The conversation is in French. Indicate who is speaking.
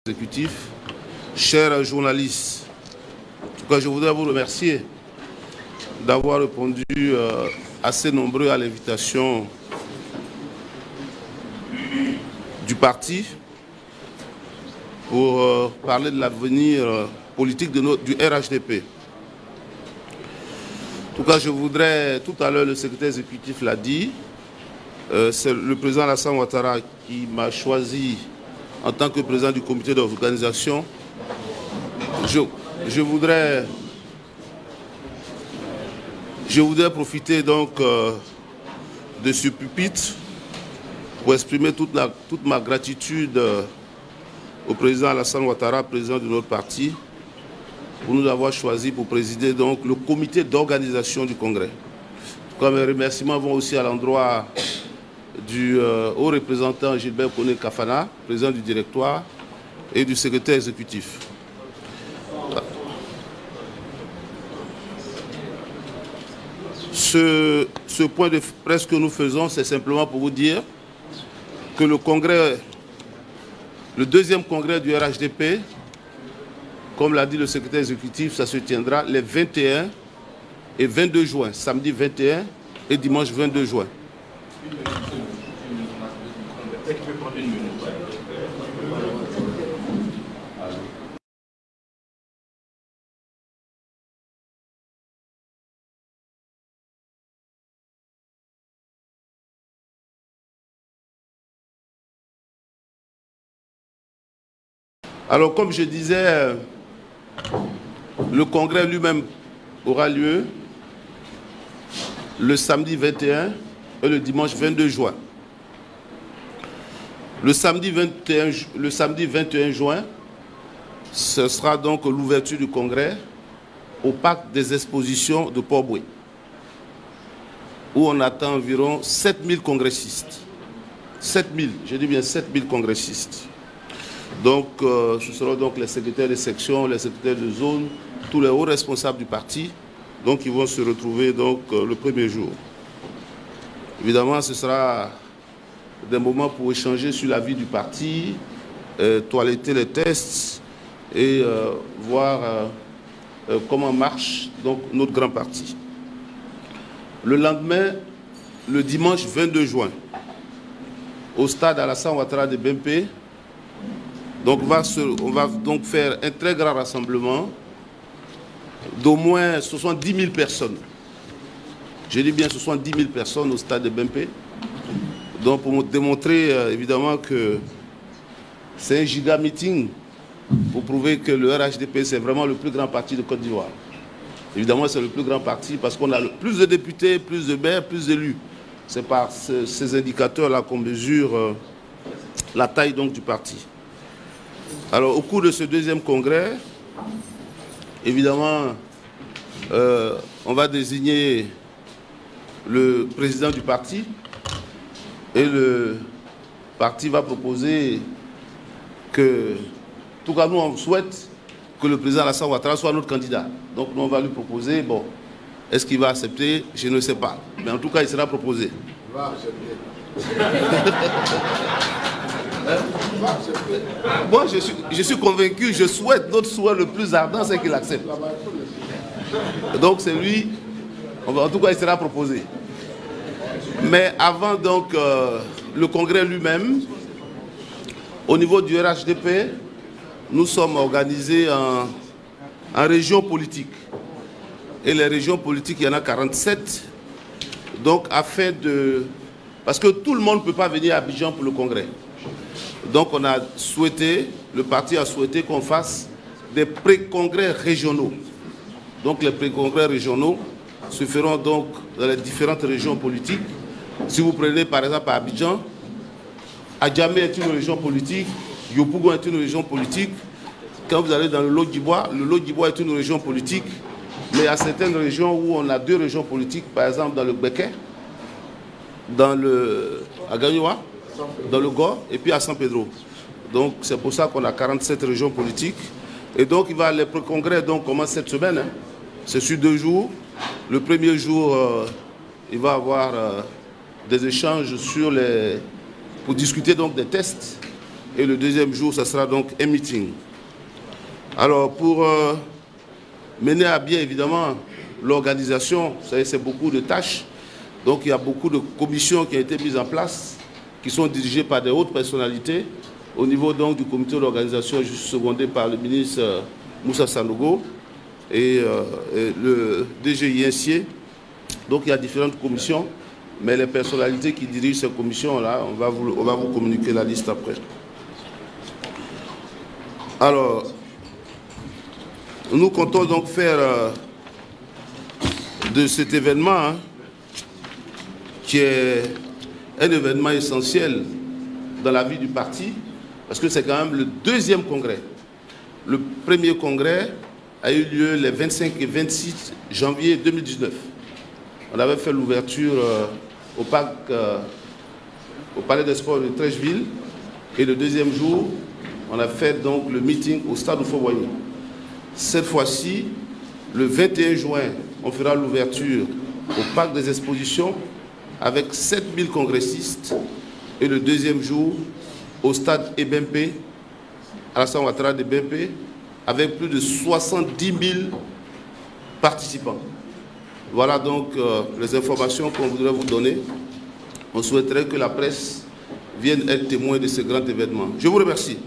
Speaker 1: Exécutif, chers journalistes, en tout cas je voudrais vous remercier d'avoir répondu assez nombreux à l'invitation du parti pour parler de l'avenir politique du RHDP. En tout cas je voudrais, tout à l'heure le secrétaire exécutif l'a dit, c'est le président Alassane Ouattara qui m'a choisi en tant que président du comité d'organisation. Je voudrais profiter donc de ce pupitre pour exprimer toute ma gratitude au président Alassane Ouattara, président de notre parti, pour nous avoir choisi pour présider donc le comité d'organisation du congrès. Comme mes remerciements vont aussi à l'endroit du haut représentant Gilbert Koné Kafana, président du directoire, et du secrétaire exécutif. Ce point de presse que nous faisons, c'est simplement pour vous dire que le congrès, le deuxième congrès du RHDP, comme l'a dit le secrétaire exécutif, ça se tiendra les 21 et 22 juin, samedi 21 et dimanche 22 juin. Alors, comme je disais, le congrès lui-même aura lieu le samedi 21 et le dimanche 22 juin. Le samedi 21 juin, ce sera donc l'ouverture du congrès au parc des expositions de Port-Boué, où on attend environ 7000 congressistes. 7000, je dis bien 7000 congressistes. Donc, ce seront donc les secrétaires de section, les secrétaires de zone, tous les hauts responsables du parti. Donc, ils vont se retrouver donc, le premier jour. Évidemment, ce sera des moments pour échanger sur la vie du parti, toiletter les tests et voir comment marche donc, notre grand parti. Le lendemain, le dimanche 22 juin, au stade Alassane Ouattara de Bempé, donc on va donc faire un très grand rassemblement d'au moins 70 000 personnes. Je dis bien 70 000 personnes au stade de Bempé. Donc pour démontrer évidemment que c'est un giga meeting pour prouver que le RHDP c'est vraiment le plus grand parti de Côte d'Ivoire. Évidemment c'est le plus grand parti parce qu'on a plus de députés, plus de maires, plus d'élus. C'est par ces indicateurs-là qu'on mesure la taille donc du parti. Alors, au cours de ce deuxième congrès, évidemment, on va désigner le président du parti et le parti va proposer que, en tout cas, nous, on souhaite que le président Alassane Ouattara soit notre candidat. Donc, nous, on va lui proposer, bon, est-ce qu'il va accepter? Je ne sais pas. Mais en tout cas, il sera proposé. Il va accepter. Moi, je suis convaincu, je souhaite, notre souhait le plus ardent, c'est qu'il accepte. Donc c'est lui, en tout cas il sera proposé. Mais avant donc le congrès lui-même, au niveau du RHDP, nous sommes organisés en régions politiques. Et les régions politiques, il y en a 47. Donc afin de... Parce que tout le monde ne peut pas venir à Abidjan pour le congrès. Donc on a souhaité, le parti a souhaité qu'on fasse des pré-congrès régionaux. Donc les pré-congrès régionaux se feront donc dans les différentes régions politiques. Si vous prenez par exemple à Abidjan, Adjamé est une région politique, Yopougon est une région politique. Quand vous allez dans le Lot-d'Ivoire est une région politique. Mais il y a certaines régions où on a deux régions politiques, par exemple dans le Béquet, à Gagnoua, dans le Gor et puis à San Pedro. Donc c'est pour ça qu'on a 47 régions politiques. Et donc les congrès commencent cette semaine. Hein. C'est sur 2 jours. Le premier jour, il va y avoir des échanges pour discuter donc des tests Et le deuxième jour, ce sera donc un meeting. Alors, pour mener à bien, évidemment, l'organisation, vous savez, c'est beaucoup de tâches. Donc, il y a beaucoup de commissions qui ont été mises en place, qui sont dirigées par des hautes personnalités, au niveau donc du comité d'organisation secondé par le ministre Moussa Sanogo et le DGINC. Donc, il y a différentes commissions, mais les personnalités qui dirigent ces commissions-là, on va vous communiquer la liste après. Alors, nous comptons donc faire de cet événement, qui est un événement essentiel dans la vie du parti, parce que c'est quand même le deuxième congrès. Le premier congrès a eu lieu les 25 et 26 janvier 2019. On avait fait l'ouverture au Palais des Sports de Trècheville, et le deuxième jour, on a fait donc le meeting au stade Houphouët-Boigny. Cette fois-ci, le 21 juin, on fera l'ouverture au Parc des Expositions avec 7000 congressistes, et le deuxième jour au stade Ebempe, Alassane Ouattara de Ebempe, avec plus de 70 000 participants. Voilà donc les informations qu'on voudrait vous donner. On souhaiterait que la presse vienne être témoin de ce grand événement. Je vous remercie.